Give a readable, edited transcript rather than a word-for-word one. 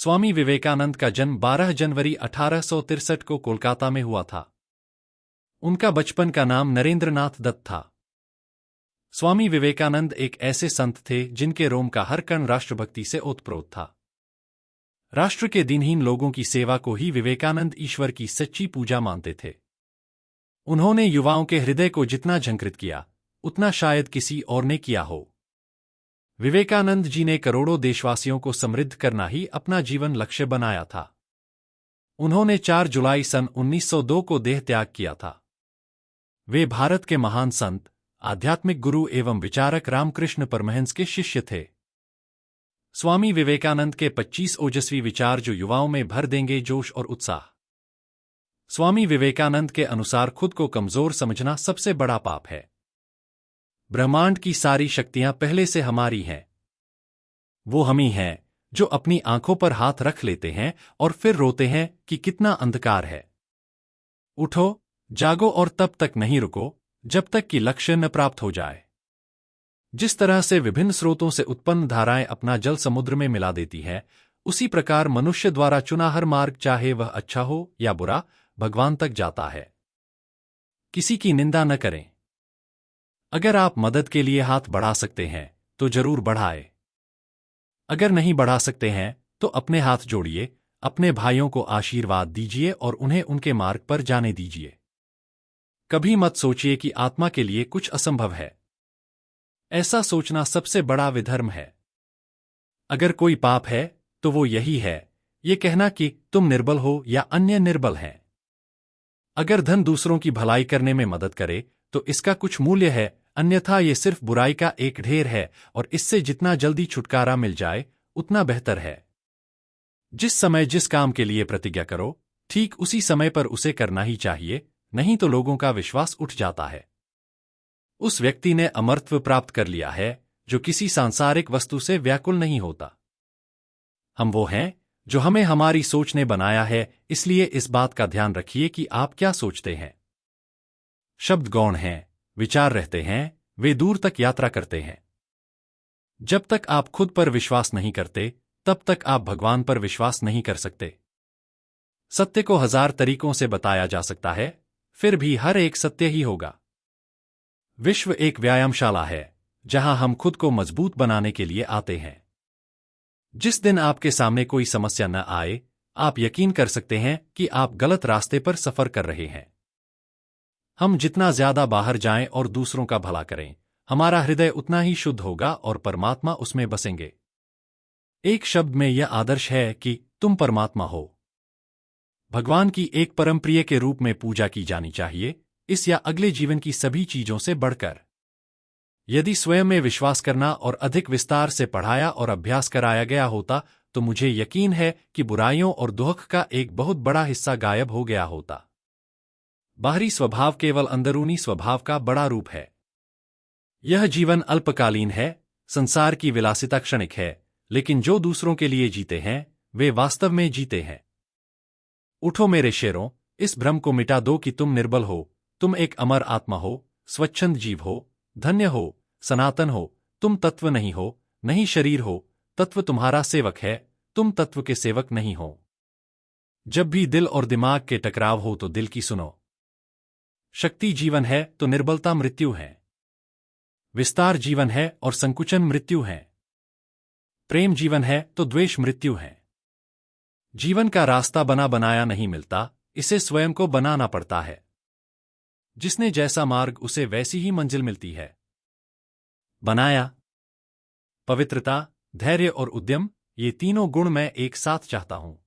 स्वामी विवेकानंद का जन्म 12 जनवरी 1863 को कोलकाता में हुआ था। उनका बचपन का नाम नरेंद्रनाथ दत्त था। स्वामी विवेकानंद एक ऐसे संत थे जिनके रोम का हर कण राष्ट्रभक्ति से ओतप्रोत था। राष्ट्र के दिनहीन लोगों की सेवा को ही विवेकानंद ईश्वर की सच्ची पूजा मानते थे। उन्होंने युवाओं के हृदय को जितना झंकृत किया, उतना शायद किसी और ने किया हो। विवेकानंद जी ने करोड़ों देशवासियों को समृद्ध करना ही अपना जीवन लक्ष्य बनाया था। उन्होंने 4 जुलाई सन 1902 को देह त्याग किया था। वे भारत के महान संत, आध्यात्मिक गुरु एवं विचारक रामकृष्ण परमहंस के शिष्य थे। स्वामी विवेकानंद के 25 ओजस्वी विचार जो युवाओं में भर देंगे जोश और उत्साह। स्वामी विवेकानंद के अनुसार खुद को कमजोर समझना सबसे बड़ा पाप है। ब्रह्मांड की सारी शक्तियां पहले से हमारी हैं। वो हम ही हैं जो अपनी आंखों पर हाथ रख लेते हैं और फिर रोते हैं कि कितना अंधकार है। उठो, जागो और तब तक नहीं रुको जब तक कि लक्ष्य न प्राप्त हो जाए। जिस तरह से विभिन्न स्रोतों से उत्पन्न धाराएं अपना जल समुद्र में मिला देती हैं, उसी प्रकार मनुष्य द्वारा चुना हर मार्ग, चाहे वह अच्छा हो या बुरा, भगवान तक जाता है। किसी की निंदा न करें। अगर आप मदद के लिए हाथ बढ़ा सकते हैं तो जरूर बढ़ाएं। अगर नहीं बढ़ा सकते हैं तो अपने हाथ जोड़िए, अपने भाइयों को आशीर्वाद दीजिए और उन्हें उनके मार्ग पर जाने दीजिए। कभी मत सोचिए कि आत्मा के लिए कुछ असंभव है। ऐसा सोचना सबसे बड़ा विधर्म है। अगर कोई पाप है तो वो यही है, ये कहना कि तुम निर्बल हो या अन्य निर्बल हैं। अगर धन दूसरों की भलाई करने में मदद करे तो इसका कुछ मूल्य है, अन्यथा ये सिर्फ बुराई का एक ढेर है और इससे जितना जल्दी छुटकारा मिल जाए उतना बेहतर है। जिस समय जिस काम के लिए प्रतिज्ञा करो, ठीक उसी समय पर उसे करना ही चाहिए, नहीं तो लोगों का विश्वास उठ जाता है। उस व्यक्ति ने अमरत्व प्राप्त कर लिया है जो किसी सांसारिक वस्तु से व्याकुल नहीं होता। हम वो हैं जो हमें हमारी सोच ने बनाया है, इसलिए इस बात का ध्यान रखिए कि आप क्या सोचते हैं। शब्द गौण हैं, विचार रहते हैं, वे दूर तक यात्रा करते हैं। जब तक आप खुद पर विश्वास नहीं करते, तब तक आप भगवान पर विश्वास नहीं कर सकते। सत्य को 1000 तरीकों से बताया जा सकता है, फिर भी हर एक सत्य ही होगा। विश्व एक व्यायामशाला है जहां हम खुद को मजबूत बनाने के लिए आते हैं। जिस दिन आपके सामने कोई समस्या न आए, आप यकीन कर सकते हैं कि आप गलत रास्ते पर सफर कर रहे हैं। हम जितना ज्यादा बाहर जाएं और दूसरों का भला करें, हमारा हृदय उतना ही शुद्ध होगा और परमात्मा उसमें बसेंगे। एक शब्द में यह आदर्श है कि तुम परमात्मा हो। भगवान की एक परम प्रिय के रूप में पूजा की जानी चाहिए, इस या अगले जीवन की सभी चीजों से बढ़कर। यदि स्वयं में विश्वास करना और अधिक विस्तार से पढ़ाया और अभ्यास कराया गया होता तो मुझे यकीन है कि बुराइयों और दुख का एक बहुत बड़ा हिस्सा गायब हो गया होता। बाहरी स्वभाव केवल अंदरूनी स्वभाव का बड़ा रूप है। यह जीवन अल्पकालीन है, संसार की विलासिता क्षणिक है, लेकिन जो दूसरों के लिए जीते हैं वे वास्तव में जीते हैं। उठो मेरे शेरों, इस भ्रम को मिटा दो कि तुम निर्बल हो। तुम एक अमर आत्मा हो, स्वच्छंद जीव हो, धन्य हो, सनातन हो। तुम तत्व नहीं हो, नहीं शरीर हो, तत्व तुम्हारा सेवक है, तुम तत्व के सेवक नहीं हो। जब भी दिल और दिमाग के टकराव हो तो दिल की सुनो। शक्ति जीवन है तो निर्बलता मृत्यु है। विस्तार जीवन है और संकुचन मृत्यु है। प्रेम जीवन है तो द्वेष मृत्यु है। जीवन का रास्ता बना बनाया नहीं मिलता, इसे स्वयं को बनाना पड़ता है। जिसने जैसा मार्ग उसे वैसी ही मंजिल मिलती है। बनाया। पवित्रता, धैर्य और उद्यम, ये तीनों गुण मैं एक साथ चाहता हूं।